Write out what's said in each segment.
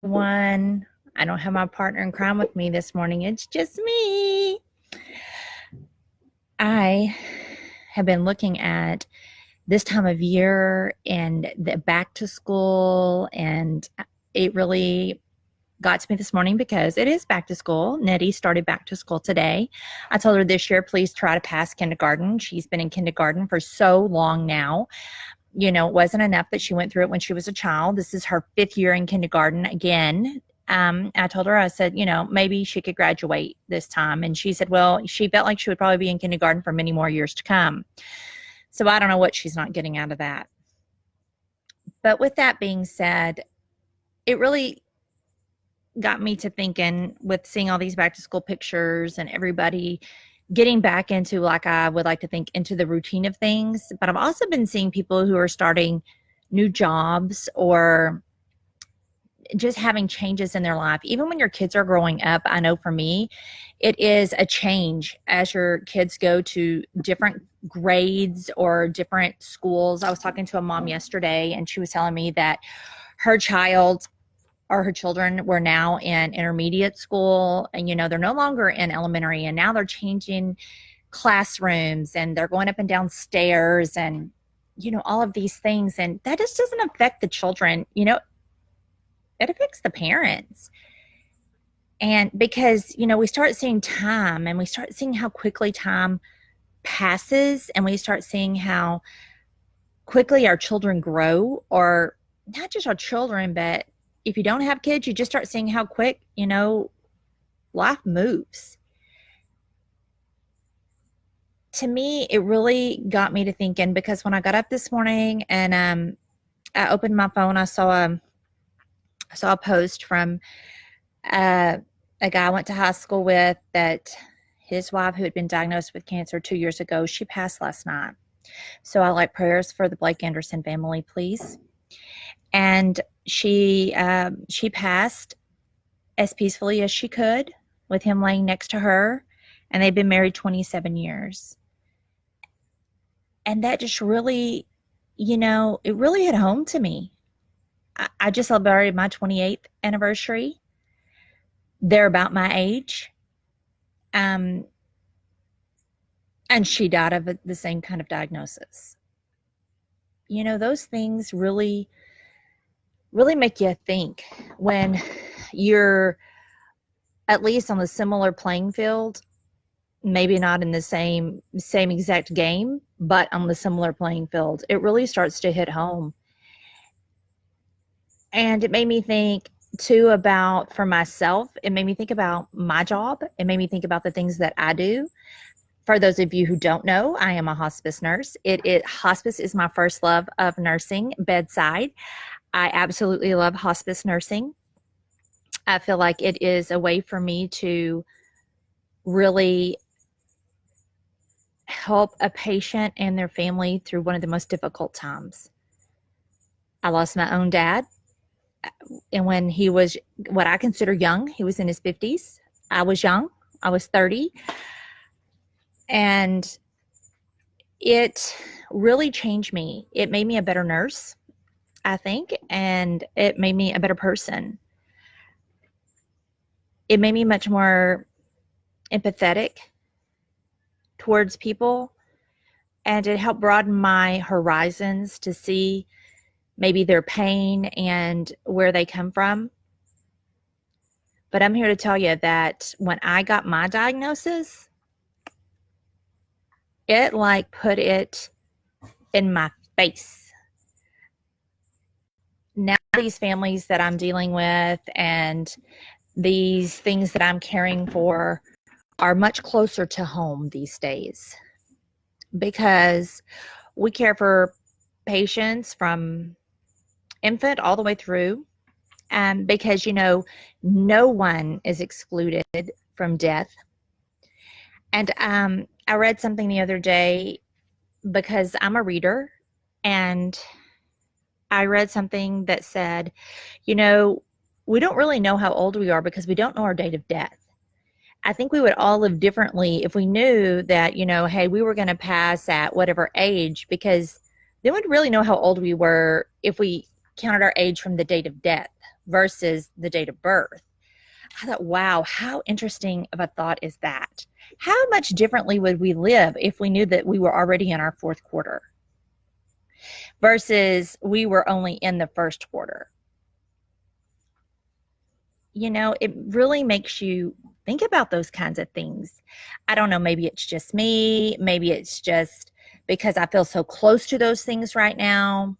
One, I don't have my partner in crime with me this morning. It's just me. I have been looking at this time of year and the back to school, and it really got to me this morning because it is back to school. Nettie started back to school today. I told her this year, please try to pass kindergarten. She's been in kindergarten for so long now. It wasn't enough that she went through it when she was a child. This is her 5th year in kindergarten again. I told her, I said, maybe she could graduate this time. And she said, well, she felt like she would probably be in kindergarten for many more years to come. So I don't know what she's not getting out of that. But with that being said, it really got me to thinking with seeing all these back to school pictures and everybody getting back into, like I would like to think, into the routine of things. But I've also been seeing people who are starting new jobs or just having changes in their life. Even when your kids are growing up, I know for me, it is a change as your kids go to different grades or different schools. I was talking to a mom yesterday, and she was telling me that her child or her children were now in intermediate school, and they're no longer in elementary, and now they're changing classrooms and they're going up and down stairs and all of these things, and that just doesn't affect the children. It affects the parents. And because we start seeing time, and we start seeing how quickly time passes, and we start seeing how quickly our children grow, or not just our children, but if you don't have kids, you just start seeing how quick life moves. To me, it really got me to thinking, because when I got up this morning and I opened my phone, I saw a post from a guy I went to high school with, that his wife, who had been diagnosed with cancer 2 years ago, she passed last night. So I like prayers for the Blake Anderson family, please. And she passed as peacefully as she could, with him laying next to her, and they've been married 27 years. And that just really, it really hit home to me. I just celebrated my 28th anniversary. They're about my age. And she died of the same kind of diagnosis. Those things really, really make you think when you're at least on a similar playing field, maybe not in the same exact game, but on the similar playing field. It really starts to hit home. And it made me think too about, for myself, it made me think about my job. It made me think about the things that I do. For those of you who don't know, I am a hospice nurse. Hospice is my first love of nursing, bedside. I absolutely love hospice nursing. I feel like it is a way for me to really help a patient and their family through one of the most difficult times. I lost my own dad, and when he was what I consider young, he was in his 50s. I was young. I was 30. And it really changed me. It made me a better nurse, I think, and it made me a better person. It made me much more empathetic towards people, and it helped broaden my horizons to see maybe their pain and where they come from. But I'm here to tell you that when I got my diagnosis, it like put it in my face. Now these families that I'm dealing with and these things that I'm caring for are much closer to home these days, because we care for patients from infant all the way through, because no one is excluded from death. And I read something the other day, because I'm a reader, and I read something that said, we don't really know how old we are because we don't know our date of death. I think we would all live differently if we knew that, hey, we were going to pass at whatever age, because then we'd really know how old we were if we counted our age from the date of death. versus the date of birth. I thought, wow, how interesting of a thought is that? How much differently would we live if we knew that we were already in our fourth quarter versus we were only in the first quarter? You know, it really makes you think about those kinds of things. I don't know, maybe it's just me, maybe it's just because I feel so close to those things right now.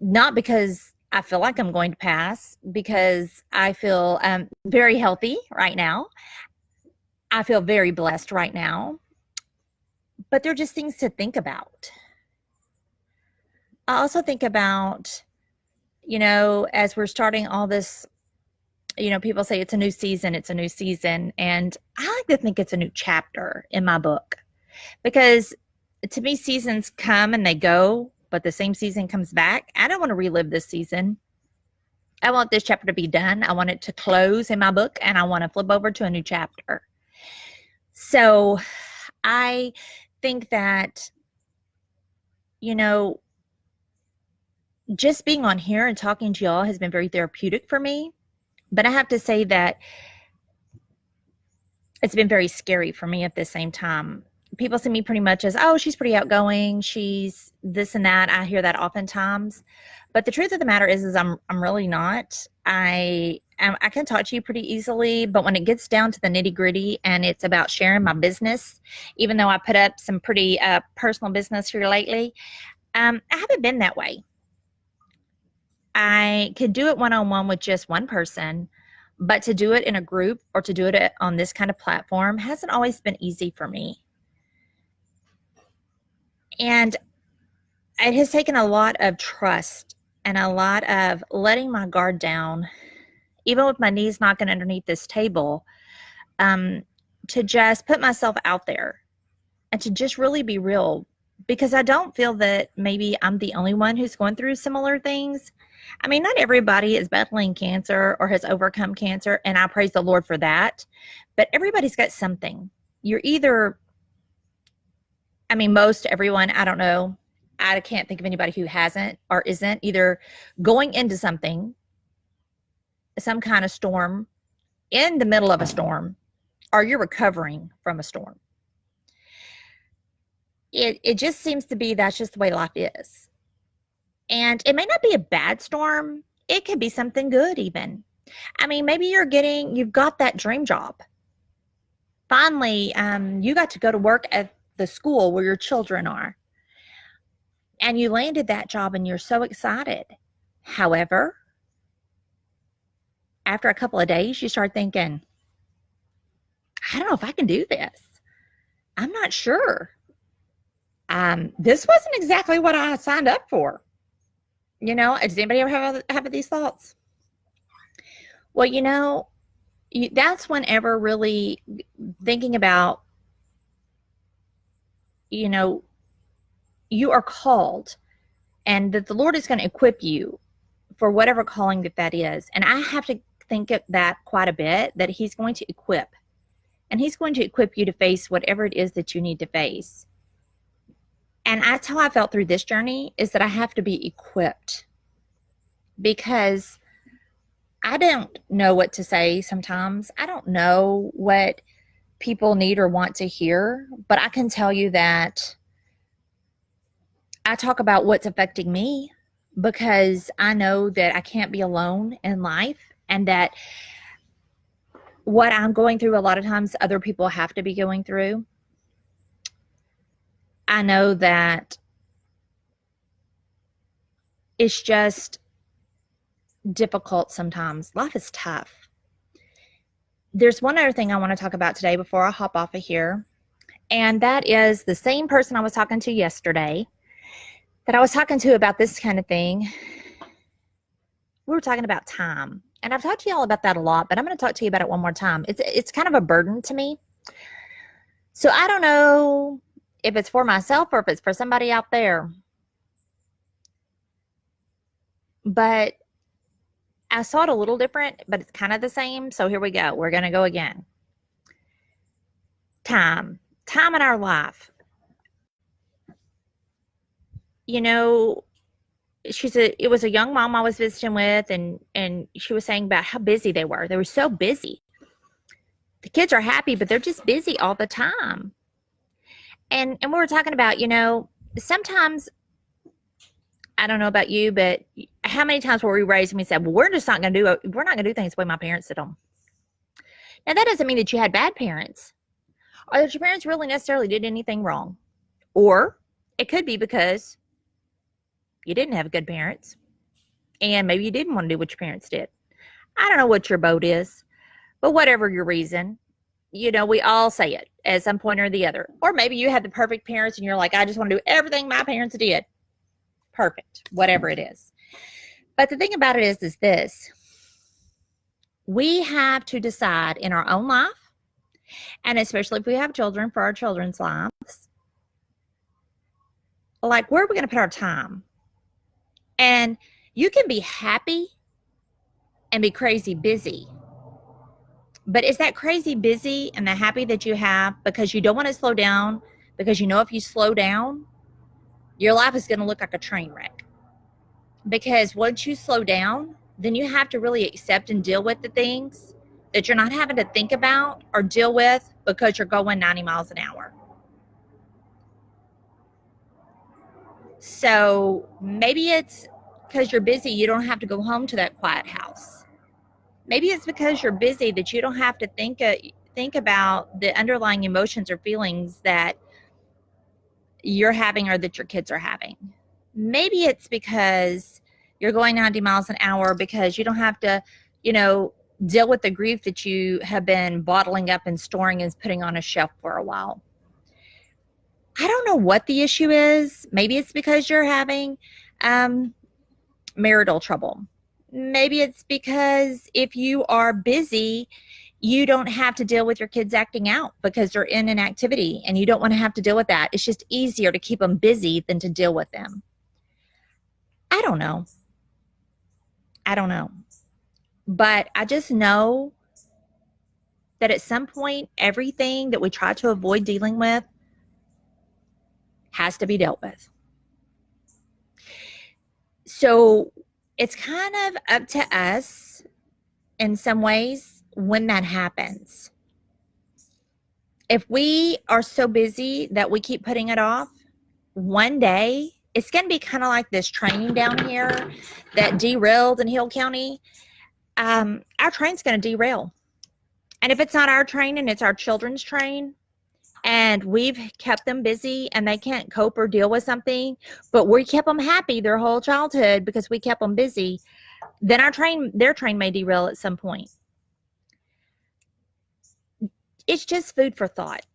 Not because I feel like I'm going to pass, because I feel very healthy right now. I feel very blessed right now, but they're just things to think about. I also think about, you know, as we're starting all this, you know, people say it's a new season, it's a new season. And I like to think it's a new chapter in my book because to me, seasons come and they go, but the same season comes back. I don't want to relive this season. I want this chapter to be done. I want it to close in my book and I want to flip over to a new chapter. So I think that, you know, just being on here and talking to y'all has been very therapeutic for me. But I have to say that it's been very scary for me at the same time. People see me pretty much as, oh, she's pretty outgoing. She's this and that. I hear that oftentimes. But the truth of the matter is I'm really not. I can talk to you pretty easily, but when it gets down to the nitty gritty and it's about sharing my business, even though I put up some pretty personal business here lately, I haven't been that way. I could do it one-on-one with just one person, but to do it in a group or to do it on this kind of platform hasn't always been easy for me. And it has taken a lot of trust and a lot of letting my guard down, even with my knees knocking underneath this table, to just put myself out there and to just really be real, because I don't feel that maybe I'm the only one who's going through similar things. I mean, not everybody is battling cancer or has overcome cancer, and I praise the Lord for that, but everybody's got something. You're either, I mean, most everyone, I don't know, I can't think of anybody who hasn't or isn't either going into something, some kind of storm, in the middle of a storm, or you're recovering from a storm. It just seems to be that's just the way life is. And it may not be a bad storm. It could be something good even. I mean, maybe you've got that dream job. Finally, you got to go to work at the school where your children are. And you landed that job and you're so excited. However, after a couple of days, you start thinking, I don't know if I can do this. I'm not sure. This wasn't exactly what I signed up for. You know, does anybody ever have these thoughts? Well, you know, that's whenever really thinking about, you know, you are called and that the Lord is going to equip you for whatever calling that is. And I have to think of that quite a bit, that he's going to equip. And he's going to equip you to face whatever it is that you need to face. And that's how I felt through this journey, is that I have to be equipped, because I don't know what to say sometimes. I don't know what people need or want to hear, but I can tell you that I talk about what's affecting me, because I know that I can't be alone in life, and that what I'm going through, a lot of times other people have to be going through. I know that it's just difficult sometimes. Life is tough. There's one other thing I want to talk about today before I hop off of here, and that is the same person I was talking to yesterday that I was talking to about this kind of thing. We were talking about time, and I've talked to y'all about that a lot, but I'm going to talk to you about it one more time. It's kind of a burden to me. So I don't know if it's for myself or if it's for somebody out there, but I saw it a little different, but it's kind of the same. So here we go. We're going to go again. Time in our life. You know, it was a young mom I was visiting with, and she was saying about how busy they were. They were so busy. The kids are happy, but they're just busy all the time. And we were talking about, sometimes, I don't know about you, but how many times were we raised and we said, well, we're not going to do things the way my parents did them. Now, that doesn't mean that you had bad parents or that your parents really necessarily did anything wrong. Or it could be because you didn't have good parents and maybe you didn't want to do what your parents did. I don't know what your boat is, but whatever your reason, we all say it at some point or the other. Or maybe you had the perfect parents and you're like, I just want to do everything my parents did. Perfect, whatever it is. But the thing about it is this. We have to decide in our own life, and especially if we have children, for our children's lives, like, where are we going to put our time? And you can be happy and be crazy busy. But is that crazy busy and the happy that you have because you don't want to slow down? Because if you slow down, your life is going to look like a train wreck. Because once you slow down, then you have to really accept and deal with the things that you're not having to think about or deal with because you're going 90 miles an hour. So maybe it's because you're busy, you don't have to go home to that quiet house. Maybe it's because you're busy that you don't have to think about the underlying emotions or feelings that you're having or that your kids are having. Maybe it's because you're going 90 miles an hour because you don't have to, deal with the grief that you have been bottling up and storing and putting on a shelf for a while. I don't know what the issue is. Maybe it's because you're having marital trouble. Maybe it's because if you are busy, you don't have to deal with your kids acting out because they're in an activity and you don't want to have to deal with that. It's just easier to keep them busy than to deal with them. I don't know. But I just know that at some point, everything that we try to avoid dealing with has to be dealt with. So it's kind of up to us in some ways when that happens. If we are so busy that we keep putting it off, one day it's going to be kind of like this train down here that derailed in Hill County. Our train's going to derail. And if it's not our train and it's our children's train, and we've kept them busy and they can't cope or deal with something, but we kept them happy their whole childhood because we kept them busy, then their train may derail at some point. It's just food for thought.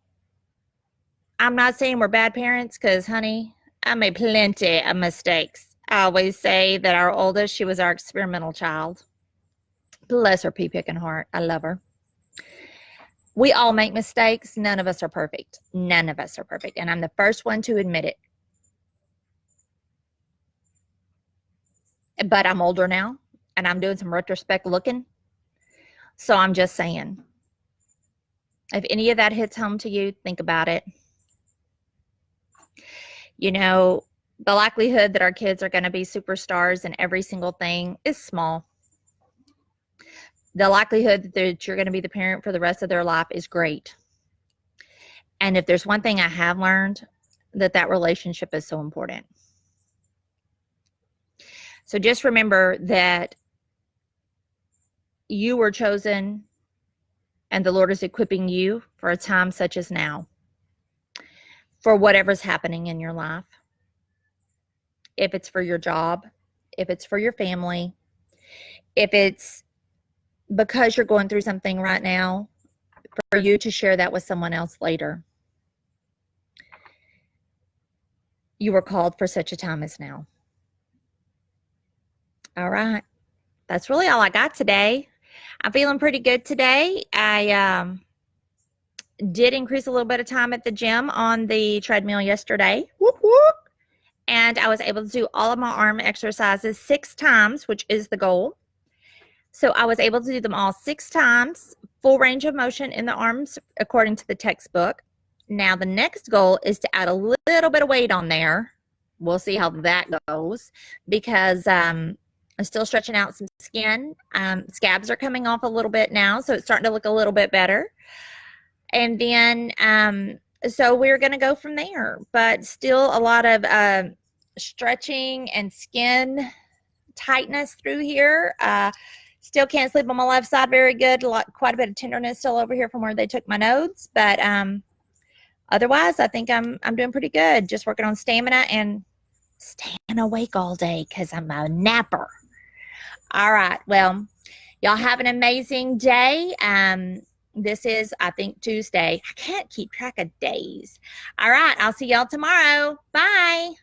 I'm not saying we're bad parents because, honey, I made plenty of mistakes. I always say that our oldest, she was our experimental child. Bless her pea-picking heart. I love her. We all make mistakes. None of us are perfect. None of us are perfect. And I'm the first one to admit it. But I'm older now, and I'm doing some retrospect looking. So I'm just saying, if any of that hits home to you, think about it. The likelihood that our kids are going to be superstars in every single thing is small. The likelihood that you're going to be the parent for the rest of their life is great. And if there's one thing I have learned, that relationship is so important. So just remember that you were chosen and the Lord is equipping you for a time such as now, for whatever's happening in your life. If it's for your job, if it's for your family, if it's because you're going through something right now, for you to share that with someone else later. You were called for such a time as now. All right. That's really all I got today. I'm feeling pretty good today. I did increase a little bit of time at the gym on the treadmill yesterday. Whoop, whoop. And I was able to do all of my arm exercises 6 times, which is the goal. So I was able to do them all 6 times, full range of motion in the arms, according to the textbook. Now the next goal is to add a little bit of weight on there we'll see how that goes because I'm still stretching out some skin. Scabs are coming off a little bit now, so it's starting to look a little bit better. And then, so we're going to go from there, but still a lot of stretching and skin tightness through here. Still can't sleep on my left side very good. Quite a bit of tenderness still over here from where they took my nodes, but otherwise, I think I'm doing pretty good. Just working on stamina and staying awake all day because I'm a napper. All right. Well, y'all have an amazing day. This is, I think, Tuesday. I can't keep track of days. All right. I'll see y'all tomorrow. Bye.